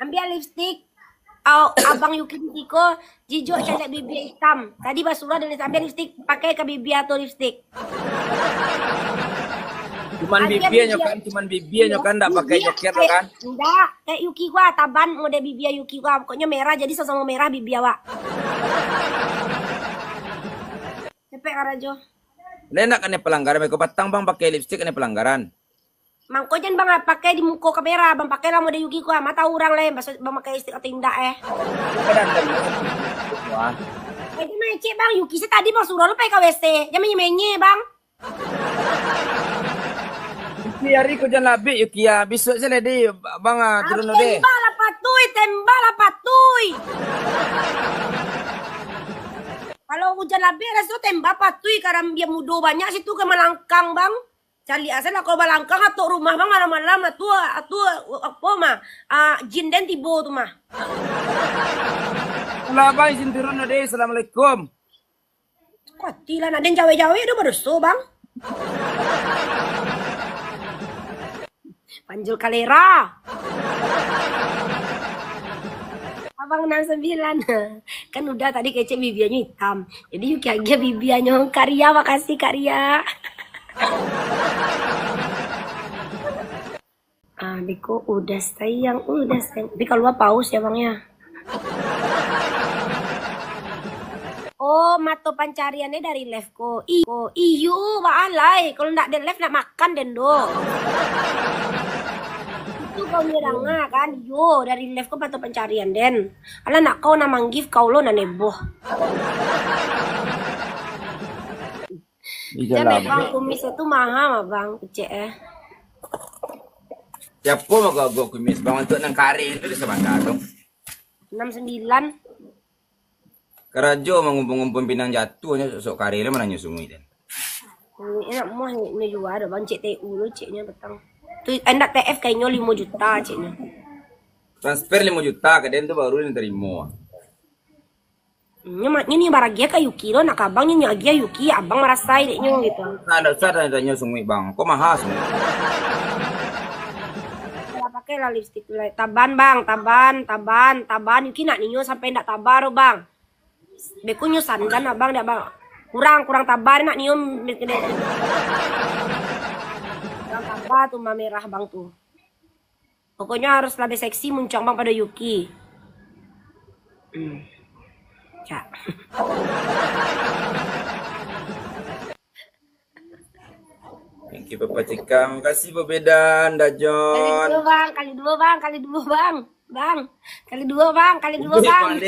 Ambil lipstick. Oh, Abang Yuki Tiko, Jijo cari bibir hitam. Tadi Basura dan ambil lipstick, pakai ke bibir atau lipstick. Cuman bibirnya kan, enggak pakai jaket kan? Enggak, kayak Yuki gua, taban mode bibir Yuki gua, pokoknya merah jadi sama merah bibir wa. Cepet Karajo. Enak kan pelanggaran, mereka batang bang pakai lipstick ini pelanggaran. Mangko jangan bang pakai di muka kamera, bang pakai lah mode Yuki gua, mata orang lain, bang pakai lipstick atau tidak Ini mecek bang, Yuki sih tadi bang suruh lu pakai WC, jangan menye bang. Yuki hari ko jangan labik Yuki ya, besok saya deh bang turun deh. Tembak lah patuy. Kalau hujan labik rasanya tembak patuy karena dia mudo banyak situ ke Malangkang bang. Cari asal aku Malangkang atau rumah bang malam-malam atau apa mah jin dan tibo tuh mah. Lah bang izin turun deh. Assalamualaikum. Kuatilah ada yang jawe-jawe udah berdosa bang. Panjul kalera. Abang 69 kan udah tadi kece bibirnya hitam. Jadi Yuki aja bibirnya Karya, makasih Karya. Adikku udah sayang. Tapi kalau paus ya bangnya. Oh, mato pencariannya dari Levko. Iyo, waalai. Kalau ndak den Lev nak makan den do. Itu kau nyeranga kan? Yo, dari Levko mato pencarian den. Ala nak kau na manggif kau lo na neboh. Jangan bang kumis itu mahal bang, kece Siapa mau gua kumis bang untuk nang kari itu di sebelah dong. 69. Karajo mengumpul-ngumpul pinang jatuhnya sok karirnya mana nyusungui dan. Enak mah ini juga ada bang CTU lo ceknya petang. Tuh endak TF kayaknya 5 juta ceknya. Transfer 5 juta ke den tuh baru diterima. Ini baragia ke Yuki lo nak abangnya nyagia Yuki abang merasai deknya gitu. Nah ada usah dan nyusungui bang. Kok mahal semua? Pakai lah lipstick taban bang, taban Yuki nak ninyo sampai ndak tabar bang. Bekunya sandan abang dah bang. Kurang tabar nak nyium. Kurang tabar tuh merah bang tuh. Pokoknya harus lebih seksi muncang bang pada Yuki. Cak. Thank you Bapak Cika. Makasih Bebedan, Dajon. Kali dua bang. Kali dua bang.